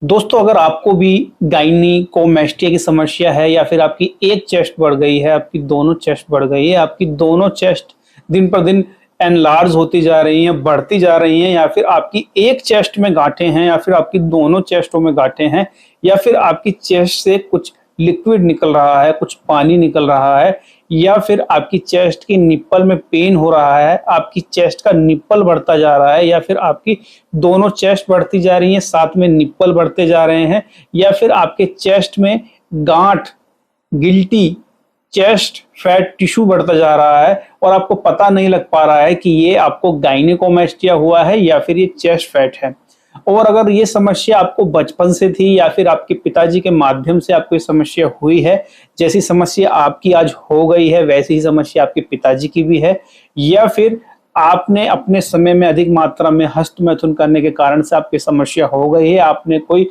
दोस्तों, अगर आपको भी गायनीकोमेस्टिया की समस्या है या फिर आपकी एक चेस्ट बढ़ गई है, आपकी दोनों चेस्ट बढ़ गई है, आपकी दोनों चेस्ट दिन पर दिन एनलार्ज होती जा रही हैं, बढ़ती जा रही हैं, या फिर आपकी एक चेस्ट में गांठें हैं, या फिर आपकी दोनों चेस्टों में गांठें हैं, या फिर आपकी चेस्ट से कुछ लिक्विड निकल रहा है, कुछ पानी निकल रहा है, या फिर आपकी चेस्ट की निप्पल में पेन हो रहा है, आपकी चेस्ट का निप्पल बढ़ता जा रहा है, या फिर आपकी दोनों चेस्ट बढ़ती जा रही हैं, साथ में निप्पल बढ़ते जा रहे हैं, या फिर आपके चेस्ट में गांठ, गिल्टी, चेस्ट फैट टिश्यू बढ़ता जा रहा है और आपको पता नहीं लग पा रहा है कि ये आपको गायनीकोमेस्टिया हुआ है या फिर ये चेस्ट फैट है। और अगर ये समस्या आपको बचपन से थी या फिर आपके पिताजी के माध्यम से आपको ये समस्या हुई है, जैसी समस्या आपकी आज हो गई है वैसी ही समस्या आपके पिताजी की भी है, या फिर आपने अपने समय में अधिक मात्रा में हस्तमैथुन करने के कारण से आपकी समस्या हो गई है, आपने कोई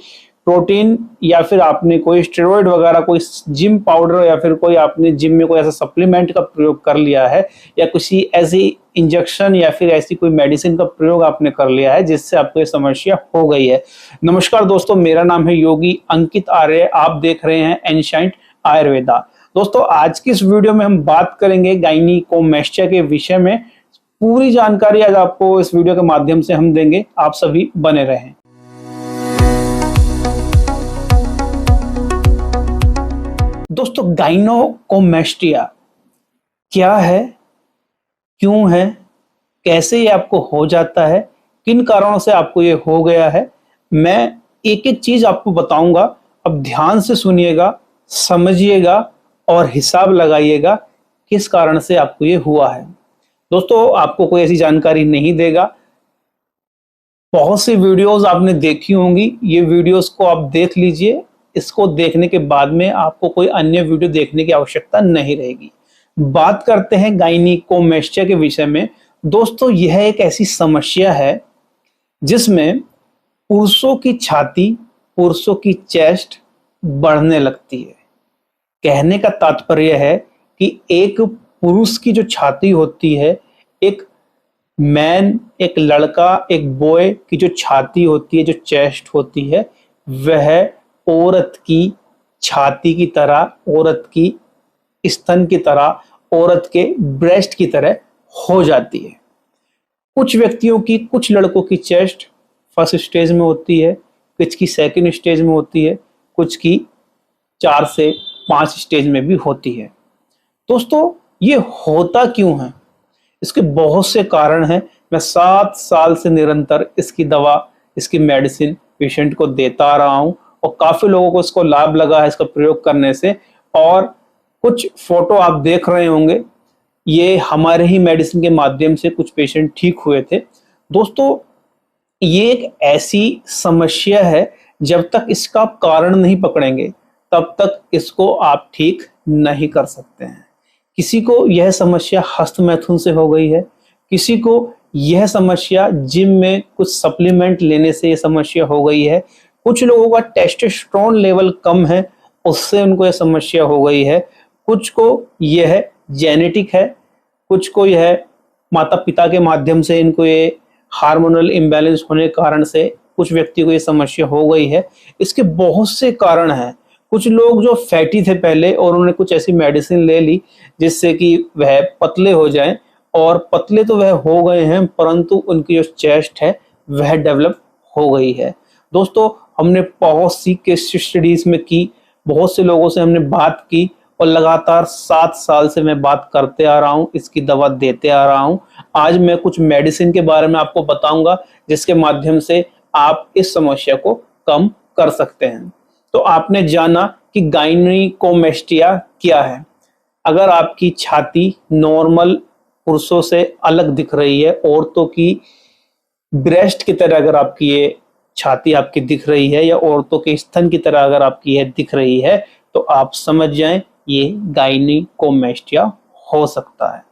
प्रोटीन या फिर आपने कोई स्टेरॉइड वगैरह, कोई जिम पाउडर या फिर कोई आपने जिम में कोई ऐसा सप्लीमेंट का प्रयोग कर लिया है, या किसी ऐसी इंजेक्शन या फिर ऐसी कोई मेडिसिन का प्रयोग आपने कर लिया है जिससे आपको ये समस्या हो गई है। नमस्कार दोस्तों, मेरा नाम है योगी अंकित आर्य, आप देख रहे हैं एनशाइंट आयुर्वेदा। दोस्तों, आज की इस वीडियो में हम बात करेंगे गायनीकोमेस्टिया के विषय में। पूरी जानकारी आज आपको इस वीडियो के माध्यम से हम देंगे, आप सभी बने रहें। दोस्तों, गायनीकोमेस्टिया क्या है, क्यों है, कैसे ये आपको हो जाता है, किन कारणों से आपको ये हो गया है, मैं एक एक चीज आपको बताऊंगा। अब ध्यान से सुनिएगा, समझिएगा और हिसाब लगाइएगा किस कारण से आपको ये हुआ है। दोस्तों, आपको कोई ऐसी जानकारी नहीं देगा। बहुत सी वीडियोस आपने देखी होंगी, ये वीडियोस को आप देख लीजिए, इसको देखने के बाद में आपको कोई अन्य वीडियो देखने की आवश्यकता नहीं रहेगी। बात करते हैं गायनीकोमेस्टिया के विषय में। दोस्तों, यह एक ऐसी समस्या है जिसमें पुरुषों की छाती, पुरुषों की चेस्ट बढ़ने लगती है। कहने का तात्पर्य है कि एक पुरुष की जो छाती होती है, एक मैन, एक लड़का, एक बॉय की जो छाती होती है, जो चेस्ट होती है, वह औरत की छाती की तरह, औरत की स्तन की तरह, औरत के ब्रेस्ट की तरह हो जाती है। कुछ व्यक्तियों की, कुछ लड़कों की चेस्ट फर्स्ट स्टेज में होती है, कुछ की सेकंड स्टेज में होती है, कुछ की 4 से 5 स्टेज में भी होती है। दोस्तों, ये होता क्यों है? इसके बहुत से कारण हैं। मैं 7 साल से निरंतर इसकी दवा, इसकी मेडिसिन पेशेंट को देता आ रहा हूं और काफी लोगों को इसको लाभ लगा है इसका प्रयोग करने से। और कुछ फोटो आप देख रहे होंगे, ये हमारे ही मेडिसिन के माध्यम से कुछ पेशेंट ठीक हुए थे। दोस्तों, ये एक ऐसी समस्या है, जब तक इसका आप कारण नहीं पकड़ेंगे तब तक इसको आप ठीक नहीं कर सकते हैं। किसी को यह समस्या हस्तमैथुन से हो गई है, किसी को यह समस्या जिम में कुछ सप्लीमेंट लेने से यह समस्या हो गई है, कुछ लोगों का टेस्टोस्टेरोन लेवल कम है, उससे उनको यह समस्या हो गई है, कुछ को यह जेनेटिक है, कुछ को यह माता पिता के माध्यम से इनको ये हार्मोनल इम्बैलेंस होने के कारण से कुछ व्यक्ति को ये समस्या हो गई है। इसके बहुत से कारण हैं। कुछ लोग जो फैटी थे पहले और उन्होंने कुछ ऐसी मेडिसिन ले ली जिससे कि वह पतले हो जाएं, और पतले तो वह हो गए हैं परंतु उनकी जो चेस्ट है वह डेवलप हो गई है। दोस्तों, हमने बहुत सी केस स्टडीज में की, बहुत से लोगों से हमने बात की और लगातार 7 साल से मैं बात करते आ रहा हूँ, इसकी दवा देते आ रहा हूँ। आज मैं कुछ मेडिसिन के बारे में आपको बताऊंगा जिसके माध्यम से आप इस समस्या को कम कर सकते हैं। तो आपने जाना कि गायनीकोमेस्टिया क्या है। अगर आपकी छाती नॉर्मल पुरुषों से अलग दिख रही है, औरतों की ब्रेस्ट की तरह अगर आपकी ये छाती आपकी दिख रही है, या औरतों के स्तन की तरह अगर आपकी यह दिख रही है, तो आप समझ जाएं ये गायनीकोमेस्टिया हो सकता है।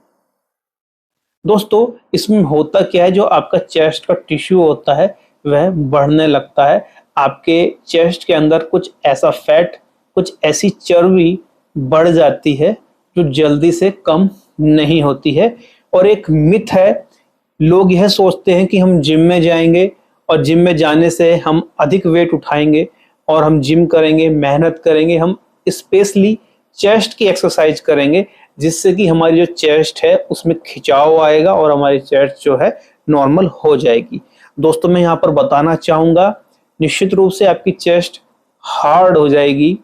दोस्तों, इसमें होता क्या है, जो आपका चेस्ट का टिश्यू होता है वह बढ़ने लगता है। आपके चेस्ट के अंदर कुछ ऐसा फैट, कुछ ऐसी चर्बी बढ़ जाती है जो जल्दी से कम नहीं होती है। और एक मिथ है, लोग यह सोचते हैं कि हम जिम में जाएंगे और जिम में जाने से हम अधिक वेट उठाएंगे और हम जिम करेंगे, मेहनत करेंगे, हम स्पेशली चेस्ट की एक्सरसाइज करेंगे, जिससे कि हमारी जो चेस्ट है उसमें खिंचाव आएगा और हमारी चेस्ट जो है नॉर्मल हो जाएगी। दोस्तों मैं यहाँ पर बताना चाहूँगा, निश्चित रूप से आपकी चेस्ट हार्ड हो जाएगी,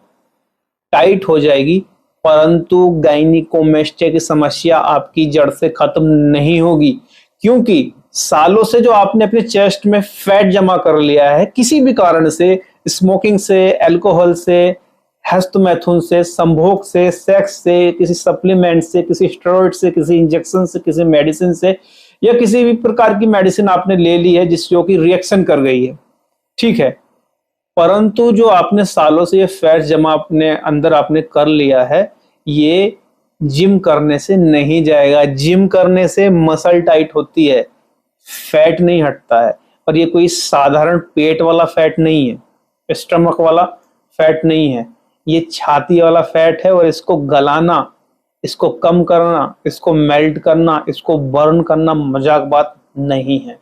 टाइट हो जाएगी, परंतु गायनिकोमेस्टिया की समस्या आपकी जड़ से खत्म नहीं होगी, क्योंकि सालों से जो आपने अपने चेस्ट में फैट जमा कर लिया है किसी भी कारण से, स्मोकिंग से, अल्कोहल से, हेस्टोमेथुन से, संभोग से, सेक्स से, किसी सप्लीमेंट से, किसी स्टेरॉइड से, किसी इंजेक्शन से, किसी मेडिसिन से, या किसी भी प्रकार की मेडिसिन आपने ले ली है जिस जो कि रिएक्शन कर गई है, ठीक है, परंतु जो आपने सालों से ये फैट जमा अपने अंदर आपने कर लिया है, ये जिम करने से नहीं जाएगा। जिम करने से मसल टाइट होती है, फैट नहीं हटता है। और ये कोई साधारण पेट वाला फैट नहीं है, स्टमक वाला फैट नहीं है, ये छाती वाला फैट है। और इसको गलाना, इसको कम करना, इसको मेल्ट करना, इसको बर्न करना मजाक बात नहीं है,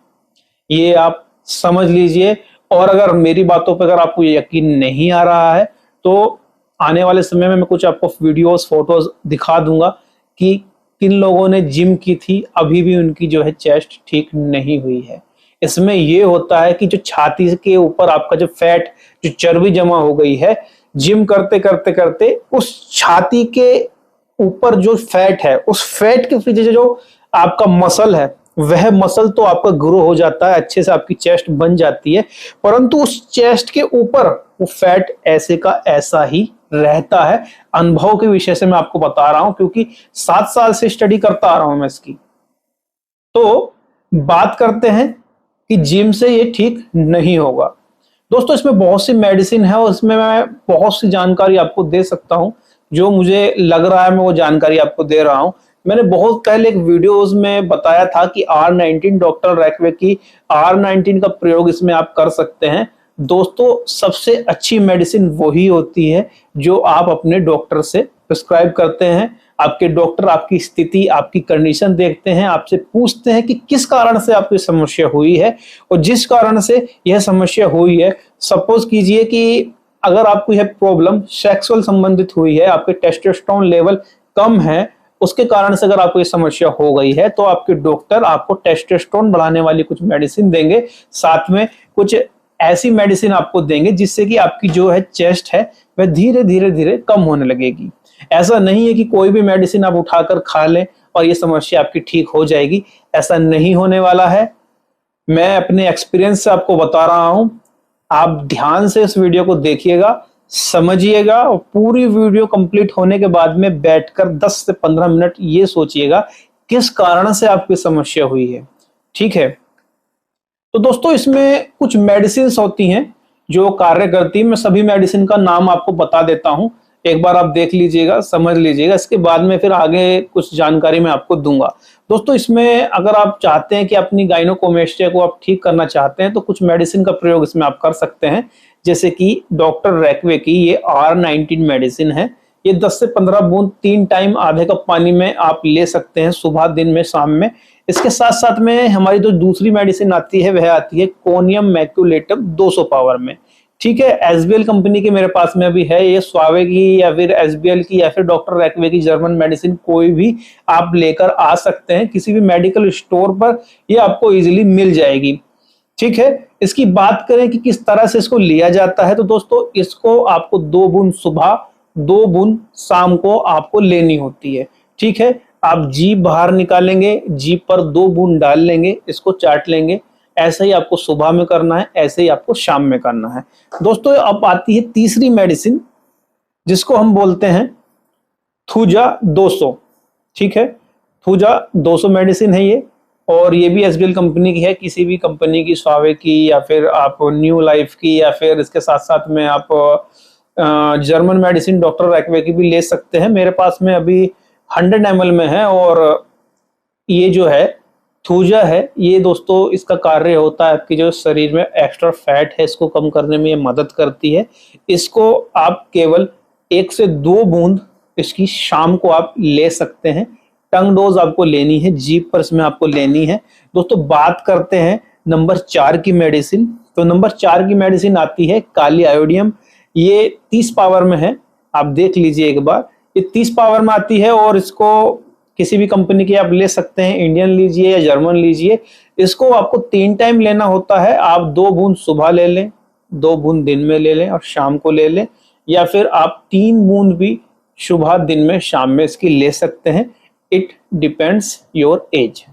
ये आप समझ लीजिए। और अगर मेरी बातों पर अगर आपको यकीन नहीं आ रहा है तो आने वाले समय में मैं कुछ आपको वीडियोस, फोटोज दिखा दूंगा कि किन लोगों ने जिम की थी, अभी भी उनकी जो है चेस्ट ठीक नहीं हुई है। इसमें ये होता है कि जो छाती के ऊपर आपका जो फैट, जो चर्बी जमा हो गई है, जिम करते करते करते उस छाती के ऊपर जो फैट है, उस फैट के पीछे जो आपका मसल है, वह मसल तो आपका ग्रो हो जाता है, अच्छे से आपकी चेस्ट बन जाती है, परंतु उस चेस्ट के ऊपर वो फैट ऐसे का ऐसा ही रहता है। अनुभव के विषय से मैं आपको बता रहा हूं, क्योंकि 7 साल से स्टडी करता आ रहा हूं मैं इसकी। तो बात करते हैं कि जिम से ये ठीक नहीं होगा। दोस्तों इसमें बहुत सी मेडिसिन है और इसमें मैं बहुत सी जानकारी आपको दे सकता हूं, जो मुझे लग रहा है मैं वो जानकारी आपको दे रहा हूं। मैंने बहुत पहले एक वीडियोस में बताया था कि R19, डॉक्टर रैकवे की R19 का प्रयोग इसमें आप कर सकते हैं। दोस्तों सबसे अच्छी मेडिसिन वही होती है जो आप अपने डॉक्टर से प्रिस्क्राइब करते हैं। आपके डॉक्टर आपकी स्थिति, आपकी कंडीशन देखते हैं, आपसे पूछते हैं कि किस कारण से आपको समस्या हुई है, और जिस कारण से यह समस्या हुई है, सपोज कीजिए कि अगर आपको यह प्रॉब्लम सेक्सुअल संबंधित हुई है, आपके टेस्टोस्टेरोन लेवल कम है, उसके कारण से अगर आपको ये समस्या हो गई है, तो आपके डॉक्टर आपको टेस्टोस्टेरोन बढ़ाने वाली कुछ मेडिसिन देंगे, साथ में कुछ ऐसी मेडिसिन आपको देंगे जिससे कि आपकी जो है चेस्ट है वह धीरे धीरे धीरे कम होने लगेगी। ऐसा नहीं है कि कोई भी मेडिसिन आप उठाकर खा लें और ये समस्या आपकी ठीक हो जाएगी, ऐसा नहीं होने वाला है। मैं अपने एक्सपीरियंस से आपको बता रहा हूं, आप ध्यान से इस वीडियो को देखिएगा, समझिएगा, और पूरी वीडियो कंप्लीट होने के बाद में बैठकर 10 से 15 मिनट ये सोचिएगा किस कारण से आपकी समस्या हुई है, ठीक है। तो दोस्तों इसमें कुछ मेडिसिन होती हैं जो कार्य करती है। मैं सभी मेडिसिन का नाम आपको बता देता हूं, एक बार आप देख लीजिएगा, समझ लीजिएगा, इसके बाद में फिर आगे कुछ जानकारी मैं आपको दूंगा। दोस्तों इसमें अगर आप चाहते हैं कि अपनी गायनोकोमेस्टिया को आप ठीक करना चाहते हैं तो कुछ मेडिसिन का प्रयोग इसमें आप कर सकते हैं, जैसे कि डॉक्टर रैकवे की ये R19 मेडिसिन है। ये 10 से 15 बूंद 3 टाइम आधे कप पानी में आप ले सकते हैं, सुबह, दिन में, शाम में। इसके साथ साथ में हमारी जो दूसरी मेडिसिन आती है वह आती है कोनियम मैक्यूलेटम 200 पावर में, ठीक है। एसबीएल कंपनी के मेरे पास में भी है, ये स्वावे की या फिर एसबीएल की या फिर डॉक्टर रैकवे की जर्मन मेडिसिन कोई भी आप लेकर आ सकते हैं, किसी भी मेडिकल स्टोर पर ये आपको इजीली मिल जाएगी, ठीक है। इसकी बात करें कि किस तरह से इसको लिया जाता है, तो दोस्तों इसको आपको 2 बूंद सुबह, 2 बूंद शाम को आपको लेनी होती है, ठीक है। आप जीभ बाहर निकालेंगे, जीभ पर 2 बूंद डाल लेंगे, इसको चाट लेंगे। ऐसे ही आपको सुबह में करना है, ऐसे ही आपको शाम में करना है। दोस्तों अब आती है तीसरी मेडिसिन, जिसको हम बोलते हैं थूजा 200, ठीक है। थूजा 200 मेडिसिन है ये, और ये भी एसबीएल कंपनी की है, किसी भी कंपनी की, स्वावे की या फिर आप न्यू लाइफ की, या फिर इसके साथ साथ में आप जर्मन मेडिसिन डॉक्टर रैकवे की भी ले सकते हैं। मेरे पास में अभी 100 ml में है, और ये जो है थूजा है, ये दोस्तों इसका कार्य होता है आपके जो शरीर में एक्स्ट्रा फैट है इसको कम करने में ये मदद करती है। इसको आप केवल 1 से 2 बूंद इसकी शाम को आप ले सकते हैं। टंग डोज आपको लेनी है, जीभ पर इसमें आपको लेनी है। दोस्तों बात करते हैं नंबर 4 की मेडिसिन, तो नंबर 4 की मेडिसिन आती है काली आयोडियम। ये 30 पावर में है, आप देख लीजिए एक बार, ये 30 पावर में आती है और इसको किसी भी कंपनी की आप ले सकते हैं, इंडियन लीजिए या जर्मन लीजिए। इसको आपको 3 टाइम लेना होता है। आप 2 बूंद सुबह ले लें, 2 बूंद दिन में ले लें और शाम को ले लें, या फिर आप 3 बूंद भी सुबह, दिन में, शाम में इसकी ले सकते हैं। It depends your age.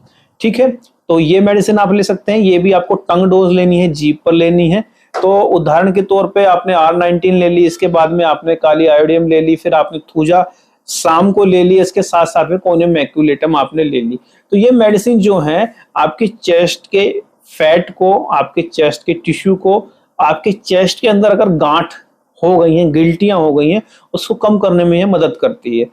ठीक है, तो ये मेडिसिन आप ले सकते हैं। ये भी आपको टंग डोज लेनी है, जीभ पर लेनी है। तो उदाहरण के तौर पे आपने R19 ले ली, इसके बाद में आपने काली आयोडियम ले ली, फिर आपने थूजा शाम को ले ली, इसके साथ साथ में कोनियम मैक्यूलेटम आपने ले ली। तो ये मेडिसिन जो है आपके चेस्ट के फैट को, आपके चेस्ट के टिश्यू को, आपके चेस्ट के अंदर अगर गांठ हो गई हैं, गिल्टियां हो गई हैं, उसको कम करने में ये मदद करती है।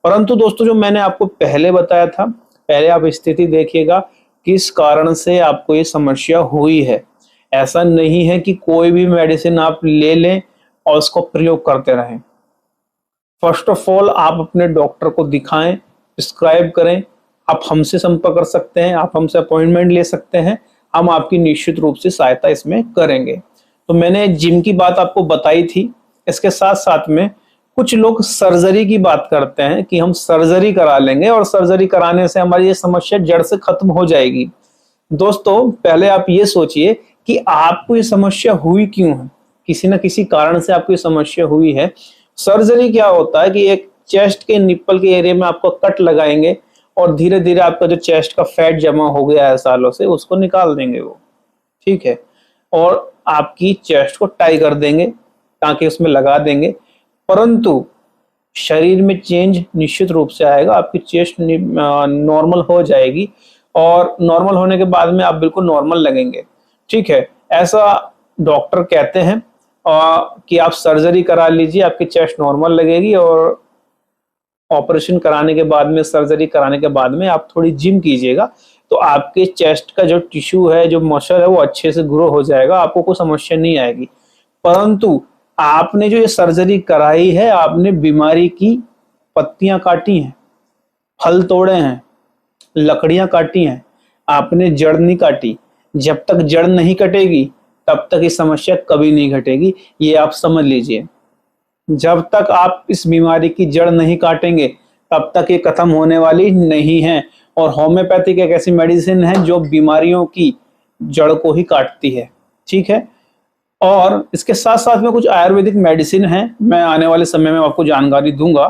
परंतु दोस्तों, जो मैंने आपको पहले बताया था, पहले आप स्थिति देखिएगा किस कारण से आपको ये समस्या हुई है। ऐसा नहीं है कि कोई भी मेडिसिन आप ले लें और उसको प्रयोग करते रहें। फर्स्ट ऑफ ऑल आप अपने डॉक्टर को दिखाएं, प्रिस्क्राइब करें। आप हमसे संपर्क कर सकते हैं, आप हमसे अपॉइंटमेंट ले सकते हैं, हम आपकी निश्चित रूप से सहायता इसमें करेंगे। तो मैंने जिम की बात आपको बताई थी, इसके साथ साथ में कुछ लोग सर्जरी की बात करते हैं कि हम सर्जरी करा लेंगे और सर्जरी कराने से हमारी ये समस्या जड़ से खत्म हो जाएगी। दोस्तों, पहले आप ये सोचिए कि आपको ये समस्या हुई क्यों है। किसी न किसी कारण से आपको ये समस्या हुई है। सर्जरी क्या होता है कि एक चेस्ट के निप्पल के एरिया में आपको कट लगाएंगे और धीरे धीरे आपका जो चेस्ट का फैट जमा हो गया है सालों से, उसको निकाल देंगे वो। ठीक है, और आपकी चेस्ट को टाई कर देंगे, ताकि उसमें लगा देंगे। परंतु शरीर में चेंज निश्चित रूप से आएगा, आपकी चेस्ट नॉर्मल हो जाएगी और नॉर्मल होने के बाद में आप बिल्कुल नॉर्मल लगेंगे। ठीक है, ऐसा डॉक्टर कहते हैं कि आप सर्जरी करा लीजिए, आपकी चेस्ट नॉर्मल लगेगी और ऑपरेशन कराने के बाद में, सर्जरी कराने के बाद में आप थोड़ी जिम कीजिएगा, तो आपके चेस्ट का जो टिश्यू है, जो मसल है, वो अच्छे से ग्रो हो जाएगा, आपको कोई समस्या नहीं आएगी। परंतु आपने जो ये सर्जरी कराई है, आपने बीमारी की पत्तियां काटी हैं, फल तोड़े हैं, लकड़ियां काटी हैं, आपने जड़ नहीं काटी। जब तक जड़ नहीं कटेगी तब तक ये समस्या कभी नहीं घटेगी, ये आप समझ लीजिए। जब तक आप इस बीमारी की जड़ नहीं काटेंगे तब तक ये खत्म होने वाली नहीं है। और होम्योपैथिक एक ऐसी मेडिसिन है जो बीमारियों की जड़ को ही काटती है। ठीक है, और इसके साथ साथ में कुछ आयुर्वेदिक मेडिसिन है, मैं आने वाले समय में आपको जानकारी दूंगा।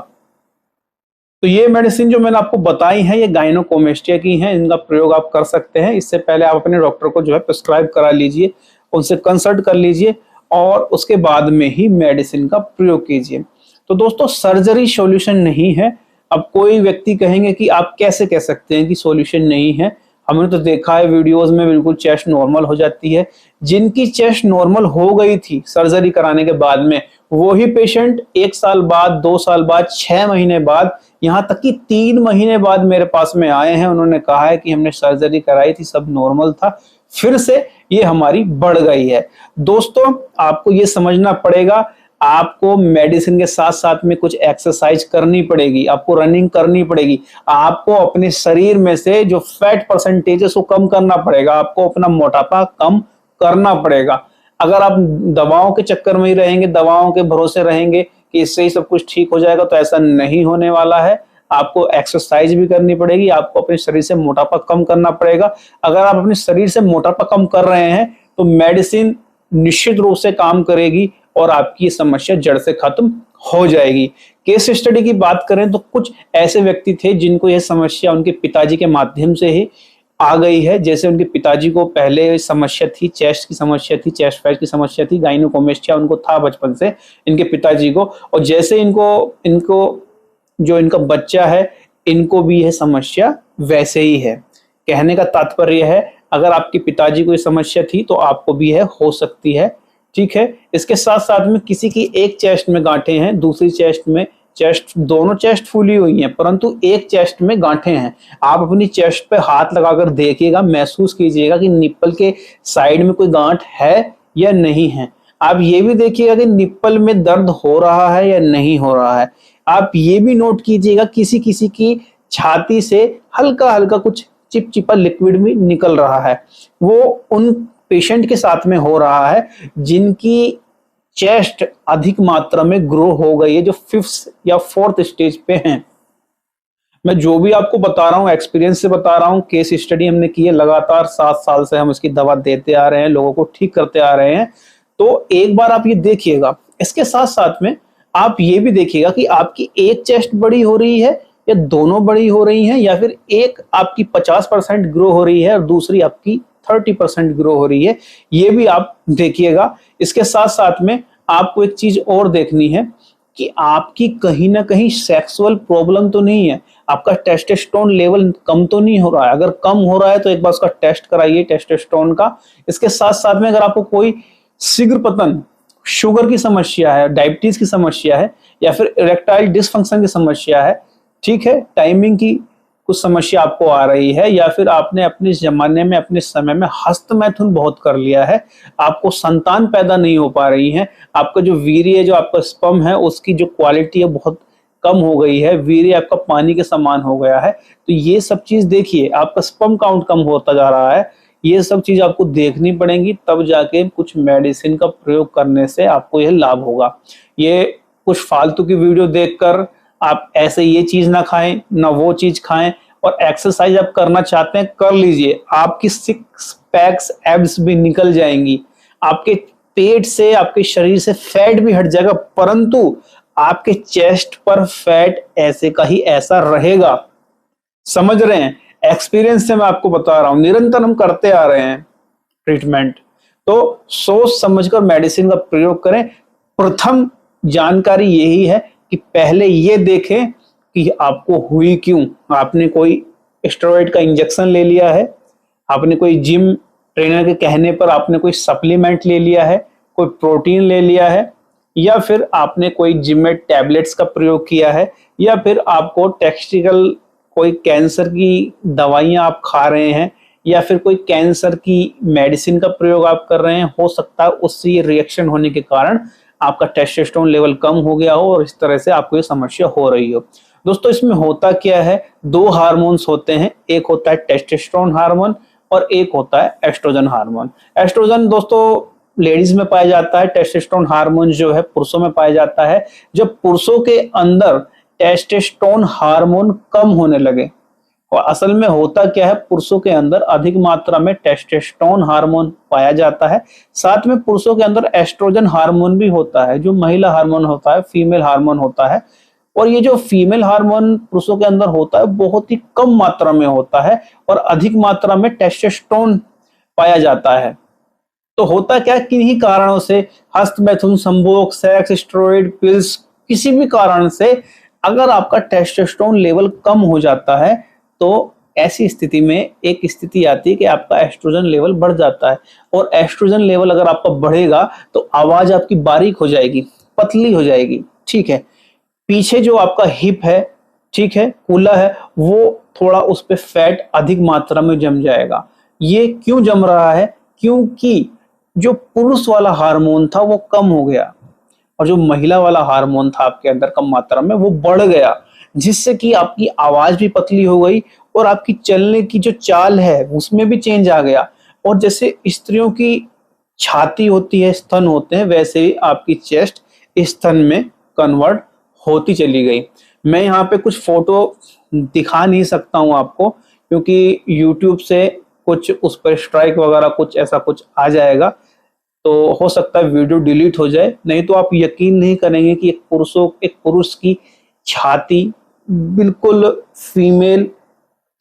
तो ये मेडिसिन जो मैंने आपको बताई है, ये गाइनोकोमेस्टिया की हैं, इनका प्रयोग आप कर सकते हैं। इससे पहले आप अपने डॉक्टर को जो है प्रिस्क्राइब करा लीजिए, उनसे कंसल्ट कर लीजिए और उसके बाद में ही मेडिसिन का प्रयोग कीजिए। तो दोस्तों, सर्जरी सॉल्यूशन नहीं है। अब कोई व्यक्ति कहेंगे कि आप कैसे कह सकते हैं कि सॉल्यूशन नहीं है, हमने तो देखा है वीडियोस में बिल्कुल चेस्ट नॉर्मल हो जाती है। जिनकी चेस्ट नॉर्मल हो गई थी सर्जरी कराने के बाद में, वो ही पेशेंट 1 साल बाद, 2 साल बाद, 6 महीने बाद, यहाँ तक कि 3 महीने बाद मेरे पास में आए हैं। उन्होंने कहा है कि हमने सर्जरी कराई थी, सब नॉर्मल था, फिर से ये हमारी बढ़ गई है। दोस्तों, आपको ये समझना पड़ेगा, आपको मेडिसिन के साथ साथ में कुछ एक्सरसाइज करनी पड़ेगी, आपको रनिंग करनी पड़ेगी, आपको अपने शरीर में से जो फैट परसेंटेज है उसको कम करना पड़ेगा, आपको अपना मोटापा कम करना पड़ेगा। अगर आप दवाओं के चक्कर में ही रहेंगे, दवाओं के भरोसे रहेंगे कि इससे ही सब कुछ ठीक हो जाएगा, तो ऐसा नहीं होने वाला है। आपको एक्सरसाइज भी करनी पड़ेगी, आपको अपने शरीर से मोटापा कम करना पड़ेगा। अगर आप अपने शरीर से मोटापा कम कर रहे हैं तो मेडिसिन निश्चित रूप से काम करेगी और आपकी समस्या जड़ से खत्म हो जाएगी। केस स्टडी की बात करें तो कुछ ऐसे व्यक्ति थे जिनको यह समस्या उनके पिताजी के माध्यम से ही आ गई है। जैसे उनके पिताजी को पहले समस्या थी, चेस्ट की समस्या थी, चेस्ट फैट की समस्या थी, गाइनोकोमेस्टिया उनको था बचपन से इनके पिताजी को, और जैसे इनको जो इनका बच्चा है, इनको भी यह समस्या वैसे ही है। कहने का तात्पर्य है, अगर आपके पिताजी को ये समस्या थी तो आपको भी यह हो सकती है। ठीक है, इसके साथ साथ में किसी की एक चेस्ट में गांठें हैं, दूसरी चेस्ट में, दोनों चेस्ट फूली हुई हैं, परंतु एक चेस्ट में गांठें हैं। आप अपनी चेस्ट पे हाथ लगाकर देखिएगा, महसूस कीजिएगा कि निप्पल के साइड में कोई गांठ है या नहीं है। आप ये भी देखिएगा कि निप्पल में दर्द हो रहा है या नहीं हो रहा है। आप ये भी नोट कीजिएगा, किसी किसी की छाती से हल्का हल्का कुछ चिपचिपा लिक्विड भी निकल रहा है। वो उन पेशेंट के साथ में हो रहा है जिनकी चेस्ट अधिक मात्रा में ग्रो हो गई है, जो 5th या 4th स्टेज पे हैं। मैं जो भी आपको बता रहा हूँ एक्सपीरियंस से बता रहा हूँ, केस स्टडी हमने की है, लगातार 7 साल से हम इसकी दवा देते आ रहे हैं, लोगों को ठीक करते आ रहे हैं। तो एक बार आप ये देखिएगा। इसके साथ साथ में आप ये भी देखिएगा कि आपकी एक चेस्ट बड़ी हो रही है या दोनों बड़ी हो रही हैं, या फिर एक आपकी 50% ग्रो हो रही है और दूसरी आपकी 30% ग्रो हो रही है, ये भी आप देखिएगा। इसके साथ साथ में आपको एक चीज और देखनी है कि आपकी कहीं ना कहीं सेक्सुअल प्रॉब्लम तो नहीं है, आपका टेस्टोस्टेरोन लेवल कम तो नहीं हो रहा है। अगर कम हो रहा है तो एक बार उसका टेस्ट कराइए टेस्टोस्टेरोन का। इसके साथ साथ में अगर आपको कोई शीघ्र पतन, शुगर की समस्या है, डायबिटीज की समस्या है, या फिर इरेक्टाइल डिसफंक्शन की समस्या है, ठीक है, टाइमिंग की कुछ समस्या आपको आ रही है, या फिर आपने अपने जमाने में, अपने समय में हस्तमैथुन बहुत कर लिया है, आपको संतान पैदा नहीं हो पा रही है, आपका जो वीर्य, जो आपका स्पर्म है, उसकी जो क्वालिटी है बहुत कम हो गई है, वीर्य आपका पानी के समान हो गया है, तो ये सब चीज देखिए, आपका स्पर्म काउंट कम होता जा रहा है, ये सब चीज आपको देखनी पड़ेंगी, तब जाके कुछ मेडिसिन का प्रयोग करने से आपको यह लाभ होगा। ये कुछ फालतू की वीडियो देखकर आप ऐसे ये चीज ना खाएं, ना वो चीज खाएं, और एक्सरसाइज आप करना चाहते हैं कर लीजिए, आपकी 6 पैक्स एब्स भी निकल जाएंगी, आपके पेट से, आपके शरीर से फैट भी हट जाएगा, परंतु आपके चेस्ट पर फैट ऐसे का ही ऐसा रहेगा। समझ रहे हैं? एक्सपीरियंस से मैं आपको बता रहा हूं, निरंतर हम करते आ रहे हैं ट्रीटमेंट। तो सोच समझकर मेडिसिन का प्रयोग करें। प्रथम जानकारी यही है कि पहले ये देखें कि आपको हुई क्यों। आपने कोई स्टेरॉइड का इंजेक्शन ले लिया है, आपने कोई जिम ट्रेनर के कहने पर आपने कोई सप्लीमेंट ले लिया है, कोई प्रोटीन ले लिया है, या फिर आपने कोई जिम में टैबलेट्स का प्रयोग किया है, या फिर आपको टेस्टिकल कोई कैंसर की दवाइयां आप खा रहे हैं, या फिर कोई कैंसर की मेडिसिन का प्रयोग आप कर रहे हैं। हो सकता है उससे ये रिएक्शन होने के कारण आपका टेस्टोस्टेरोन लेवल कम हो गया हो और इस तरह से आपको ये समस्या हो रही हो। दोस्तों, इसमें होता क्या है, 2 हार्मोन्स होते हैं, एक होता है टेस्टोस्टेरोन हार्मोन और एक होता है एस्ट्रोजन हार्मोन। एस्ट्रोजन दोस्तों लेडीज में पाया जाता है, टेस्टोस्टेरोन हार्मोन जो है पुरुषों में पाया जाता है। जब पुरुषों के अंदर टेस्टोस्टेरोन हार्मोन कम होने लगे, और असल में होता क्या है, पुरुषों के अंदर अधिक मात्रा में टेस्टोस्टेरोन हार्मोन पाया जाता है, साथ में पुरुषों के अंदर एस्ट्रोजन हार्मोन भी होता है, जो महिला हार्मोन होता है, फीमेल हार्मोन होता है। और ये जो फीमेल हार्मोन पुरुषों के अंदर होता है बहुत ही कम मात्रा में होता है और अधिक मात्रा में टेस्टोस्टेरोन पाया जाता है। तो होता क्या, किन्हीं कारणों से, हस्तमैथुन, संभोग, सेक्स, स्टेरॉइड पिल्स, किसी भी कारण से अगर आपका टेस्टोस्टेरोन लेवल कम हो जाता है तो ऐसी स्थिति में एक स्थिति आती है कि आपका एस्ट्रोजन लेवल बढ़ जाता है। और एस्ट्रोजन लेवल अगर आपका बढ़ेगा तो आवाज आपकी बारीक हो जाएगी, पतली हो जाएगी, ठीक है। पीछे जो आपका हिप है, ठीक है, कूल्हा है, वो थोड़ा उस पे फैट अधिक मात्रा में जम जाएगा। ये क्यों जम रहा है? क्योंकि जो पुरुष वाला हार्मोन था वो कम हो गया और जो महिला वाला हार्मोन था आपके अंदर कम मात्रा में वो बढ़ गया, जिससे कि आपकी आवाज भी पतली हो गई और आपकी चलने की जो चाल है उसमें भी चेंज आ गया। और जैसे स्त्रियों की छाती होती है, स्तन होते हैं, वैसे ही आपकी चेस्ट स्तन में कन्वर्ट होती चली गई। मैं यहाँ पे कुछ फोटो दिखा नहीं सकता हूँ आपको, क्योंकि YouTube से कुछ उस पर स्ट्राइक वगैरह कुछ ऐसा कुछ आ जाएगा, तो हो सकता है वीडियो डिलीट हो जाए। नहीं तो आप यकीन नहीं करेंगे कि एक पुरुष की छाती बिल्कुल फीमेल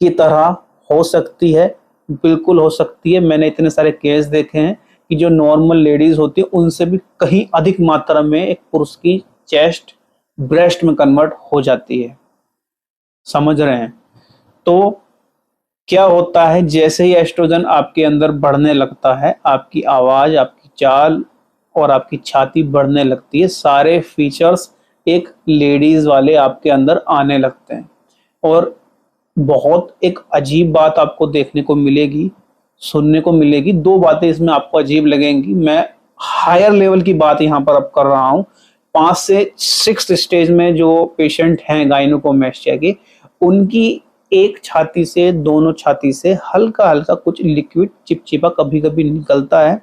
की तरह हो सकती है, बिल्कुल हो सकती है। मैंने इतने सारे केस देखे हैं कि जो नॉर्मल लेडीज होती है उनसे भी कहीं अधिक मात्रा में एक पुरुष की चेस्ट ब्रेस्ट में कन्वर्ट हो जाती है। समझ रहे हैं? तो क्या होता है, जैसे ही एस्ट्रोजन आपके अंदर बढ़ने लगता है, आपकी आवाज, आपकी चाल और आपकी छाती बढ़ने लगती है, सारे फीचर्स एक लेडीज वाले आपके अंदर आने लगते हैं। और बहुत एक अजीब बात आपको देखने को मिलेगी, सुनने को मिलेगी। 2 बातें इसमें आपको अजीब लगेंगी। मैं हायर लेवल की बात यहाँ पर अब कर रहा हूँ। 5 से 6 स्टेज में जो पेशेंट हैं गायनेकोमेस्टिया के, उनकी एक छाती से, दोनों छाती से हल्का हल्का कुछ लिक्विड चिपचिपा कभी कभी निकलता है,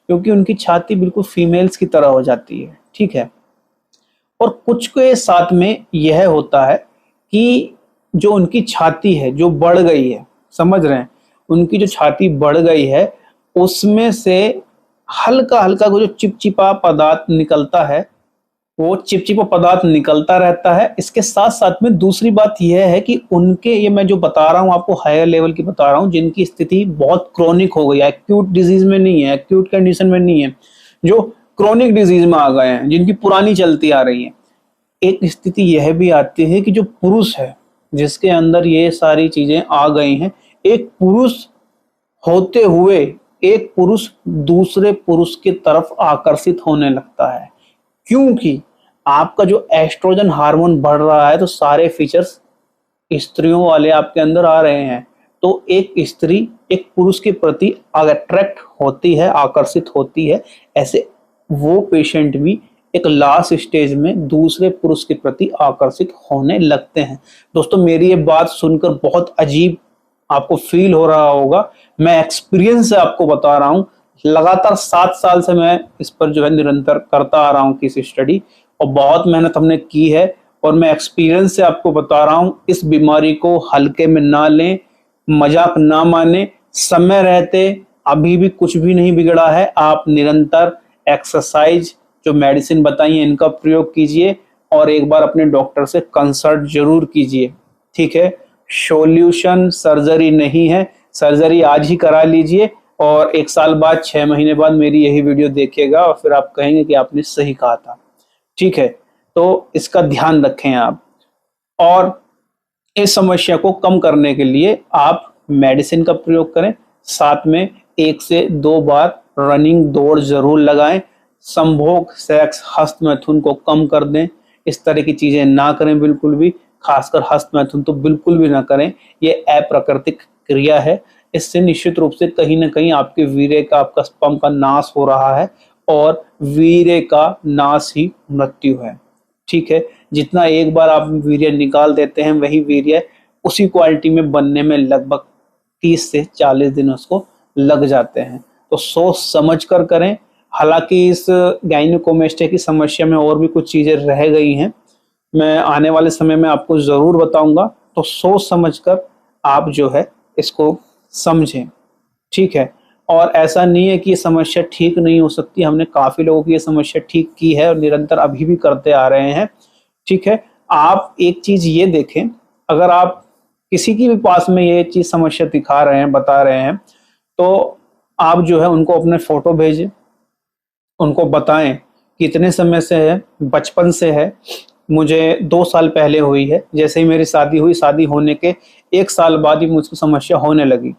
क्योंकि उनकी छाती बिल्कुल फीमेल्स की तरह हो जाती है, ठीक है। और कुछ के साथ में यह होता है कि जो उनकी छाती है जो बढ़ गई है, समझ रहे हैं, उनकी जो छाती बढ़ गई है उसमें से हल्का हल्का जो चिपचिपा पदार्थ निकलता है, वो चिपचिपा पदार्थ निकलता रहता है। इसके साथ साथ में दूसरी बात यह है कि उनके, ये मैं जो बता रहा हूँ आपको हायर लेवल की बता रहा हूँ, जिनकी स्थिति बहुत क्रोनिक हो गई है, एक्यूट डिजीज में नहीं है, एक्यूट कंडीशन में नहीं है, जो क्रोनिक डिजीज में आ गए हैं, जिनकी पुरानी चलती आ रही है, एक स्थिति यह भी आती है कि जो पुरुष है जिसके अंदर ये सारी चीजें आ गई हैं, एक पुरुष होते हुए एक पुरुष दूसरे पुरुष की तरफ आकर्षित होने लगता है, क्योंकि आपका जो एस्ट्रोजन हार्मोन बढ़ रहा है, तो सारे फीचर्स स्त्रियों वाले आपके अंदर आ रहे हैं। तो एक स्त्री एक पुरुष के प्रति अट्रैक्ट होती है, आकर्षित होती है। ऐसे वो पेशेंट भी एक लास्ट स्टेज में दूसरे पुरुष के प्रति आकर्षित होने लगते हैं। दोस्तों, मेरी ये बात सुनकर बहुत अजीब आपको फील हो रहा होगा, मैं एक्सपीरियंस से आपको बता रहा हूँ। लगातार 7 साल से मैं इस पर जो है निरंतर करता आ रहा हूँ किसी स्टडी, और बहुत मेहनत हमने की है, और मैं एक्सपीरियंस से आपको बता रहा हूँ, इस बीमारी को हल्के में ना लें, मजाक ना माने। समय रहते अभी भी कुछ भी नहीं बिगड़ा है। आप निरंतर एक्सरसाइज, जो मेडिसिन बताई है, इनका प्रयोग कीजिए, और एक बार अपने डॉक्टर से कंसल्ट जरूर कीजिए, ठीक है। सॉल्यूशन सर्जरी नहीं है, सर्जरी आज ही करा लीजिए, और 1 साल बाद, 6 महीने बाद मेरी यही वीडियो देखिएगा, और फिर आप कहेंगे कि आपने सही कहा था, ठीक है। तो इसका ध्यान रखें आप, और इस समस्या को कम करने के लिए आप मेडिसिन का प्रयोग करें, साथ में 1 से 2 बार रनिंग दौड़ जरूर लगाएं, संभोग, सेक्स, हस्त मैथुन को कम कर दें। इस तरह की चीजें ना करें बिल्कुल भी, खासकर हस्त मैथुन तो बिल्कुल भी ना करें, ये अप्राकृतिक क्रिया है। इससे निश्चित रूप से कहीं ना कहीं आपके वीर्य का, आपका स्पर्म का नाश हो रहा है, और वीर्य का नाश ही मृत्यु है, ठीक है। जितना एक बार आप वीर्य निकाल देते हैं, वही वीर्य उसी क्वालिटी में बनने में लगभग 30 से 40 दिन उसको लग जाते हैं। तो सोच समझ कर करें। हालांकि इस गायनेकोमेस्टिया की समस्या में और भी कुछ चीजें रह गई हैं, मैं आने वाले समय में आपको जरूर बताऊंगा। तो सोच समझकर आप जो है इसको समझें, ठीक है। और ऐसा नहीं है कि ये समस्या ठीक नहीं हो सकती, हमने काफी लोगों की ये समस्या ठीक की है और निरंतर अभी भी करते आ रहे हैं, ठीक है। आप एक चीज ये देखें, अगर आप किसी की भी पास में ये चीज समस्या दिखा रहे हैं, बता रहे हैं, तो आप जो है उनको अपने फोटो भेजें, उनको बताएं कि इतने समय से है, बचपन से है, मुझे 2 साल पहले हुई है, जैसे ही मेरी शादी हुई, शादी होने के 1 साल बाद ही मुझको समस्या होने लगी,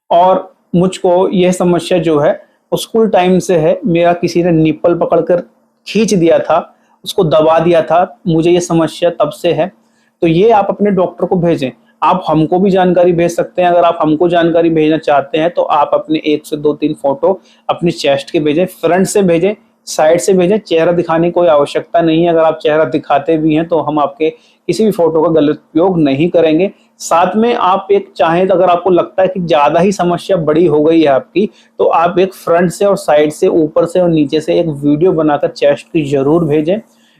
और मुझको यह समस्या जो है स्कूल टाइम से है। मेरा किसी ने निप्पल पकड़कर खींच दिया था, उसको दबा दिया था, मुझे ये समस्या तब से है। तो ये आप अपने डॉक्टर को भेजें। आप हमको भी जानकारी भेज सकते हैं। अगर आप हमको जानकारी भेजना चाहते हैं तो आप अपने 1 से 2-3 फोटो अपनी चेस्ट के भेजें, फ्रंट से भेजें, साइड से भेजें। चेहरा दिखाने की कोई आवश्यकता नहीं है। अगर आप चेहरा दिखाते भी हैं तो हम आपके किसी भी फोटो का गलत उपयोग नहीं करेंगे। साथ में आप एक चाहें तो, अगर आपको लगता है कि ज्यादा ही समस्या बड़ी हो गई है आपकी, तो आप एक फ्रंट से और साइड से, ऊपर से और नीचे से एक वीडियो बनाकर चेस्ट की जरूर भेजें।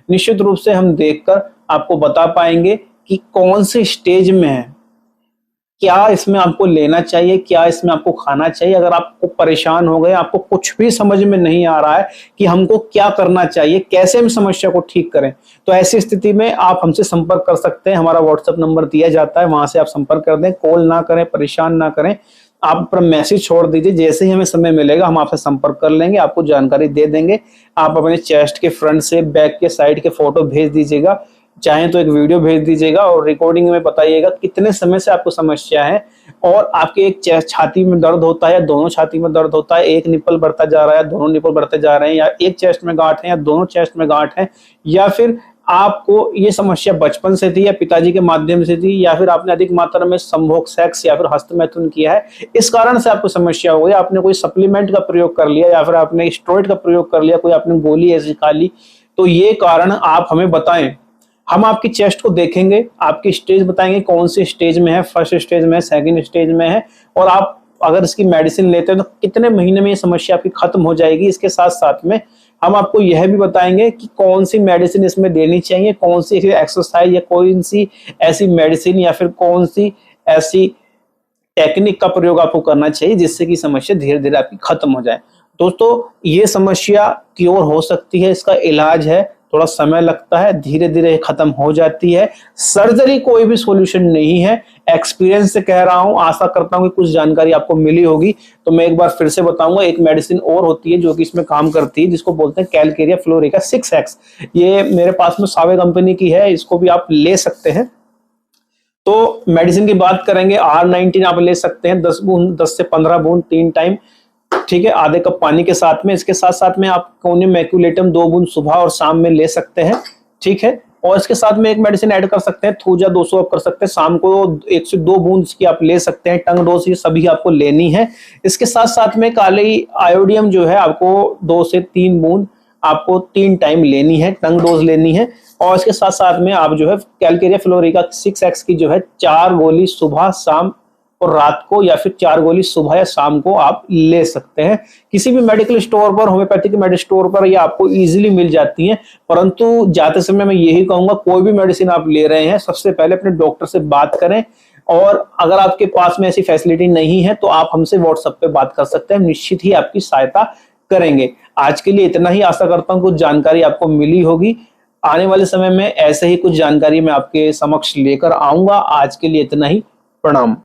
निश्चित रूप से हम देखकर आपको बता पाएंगे कि कौन से स्टेज में है, क्या इसमें आपको लेना चाहिए, क्या इसमें आपको खाना चाहिए। अगर आपको परेशान हो गए, आपको कुछ भी समझ में नहीं आ रहा है कि हमको क्या करना चाहिए, कैसे हम समस्या को ठीक करें, तो ऐसी स्थिति में आप हमसे संपर्क कर सकते हैं। हमारा व्हाट्सएप नंबर दिया जाता है, वहां से आप संपर्क कर दें। कॉल ना करें, परेशान ना करें, आप पर मैसेज छोड़ दीजिए। जैसे ही हमें समय मिलेगा हम आपसे संपर्क कर लेंगे, आपको जानकारी दे देंगे। आप अपने चेस्ट के फ्रंट से, बैक के साइड के फोटो भेज दीजिएगा, चाहे तो एक वीडियो भेज दीजिएगा, और रिकॉर्डिंग में बताइएगा कितने समय से आपको समस्या है, और आपके एक छाती में दर्द होता है या दोनों छाती में दर्द होता है, एक निप्पल बढ़ता जा रहा है, दोनों निप्पल बढ़ते जा रहे हैं, या एक चेस्ट में गांठ है या दोनों चेस्ट में गांठ है, या फिर आपको ये समस्या बचपन से थी या पिताजी के माध्यम से थी, या फिर आपने अधिक मात्रा में संभोग, सेक्स या फिर हस्त मैथुन किया है, इस कारण से आपको समस्या हो गई। आपने कोई सप्लीमेंट का प्रयोग कर लिया, या फिर आपने स्टेरॉइड का प्रयोग कर लिया, कोई आपने गोली ऐसी खा ली, तो ये कारण आप हमें बताएं। हम आपकी चेस्ट को देखेंगे, आपकी स्टेज बताएंगे कौन सी स्टेज में है, फर्स्ट स्टेज में है, सेकंड स्टेज में है, और आप अगर इसकी मेडिसिन लेते हैं तो कितने महीने में ये समस्या आपकी खत्म हो जाएगी। इसके साथ साथ में हम आपको यह भी बताएंगे कि कौन सी मेडिसिन इसमें देनी चाहिए, कौन सी एक्सरसाइज या कौन सी ऐसी मेडिसिन या फिर कौन सी ऐसी टेक्निक का प्रयोग आपको करना चाहिए जिससे कि समस्या धीरे धीरे आपकी खत्म हो जाए। दोस्तों, ये समस्या क्योर हो सकती है, इसका इलाज है, थोड़ा समय लगता है, धीरे धीरे खत्म हो जाती है। सर्जरी कोई भी सॉल्यूशन नहीं है, एक्सपीरियंस से कह रहा हूं। आशा करता हूं कि कुछ जानकारी आपको मिली होगी। तो मैं एक बार फिर से बताऊंगा, एक मेडिसिन और होती है जो कि इसमें काम करती है, जिसको बोलते हैं कैलकेरिया फ्लोरिका 6X। ये मेरे पास में सावे कंपनी की है, इसको भी आप ले सकते हैं। तो मेडिसिन की बात करेंगे, R19 आप ले सकते हैं 10 से 15 बूंद 3 टाइम, ठीक है, आधे कप पानी के साथ में। इसके साथ साथ में आप कोनियम मैक्यूलेटम 2 बूंद सुबह और शाम में ले सकते हैं, ठीक है। और इसके साथ में एक मेडिसिन ऐड कर सकते हैं, थूजा 200 आप कर सकते हैं, शाम को 1 से 2 बूंद की आप ले सकते हैं। टंग डोज ये सभी आपको लेनी है। इसके साथ साथ में काली आयोडियम जो है आपको 2 से 3 बूंद आपको 3 टाइम लेनी है, टंग डोज लेनी है। और इसके साथ साथ में आप जो है कैलकेरिया फ्लोरिका 6X की जो है 4 गोली सुबह शाम और रात को, या फिर 4 गोली सुबह या शाम को आप ले सकते हैं। किसी भी मेडिकल स्टोर पर, होम्योपैथिक मेडिकल स्टोर पर ये आपको इजीली मिल जाती हैं। परंतु जाते समय मैं यही कहूंगा, कोई भी मेडिसिन आप ले रहे हैं सबसे पहले अपने डॉक्टर से बात करें। और अगर आपके पास में ऐसी फैसिलिटी नहीं है तो आप हमसे व्हाट्सएप पे बात कर सकते हैं, निश्चित ही आपकी सहायता करेंगे। आज के लिए इतना ही। आशा करता हूं कुछ जानकारी आपको मिली होगी। आने वाले समय में ऐसे ही कुछ जानकारी मैं आपके समक्ष लेकर आऊंगा। आज के लिए इतना ही। प्रणाम।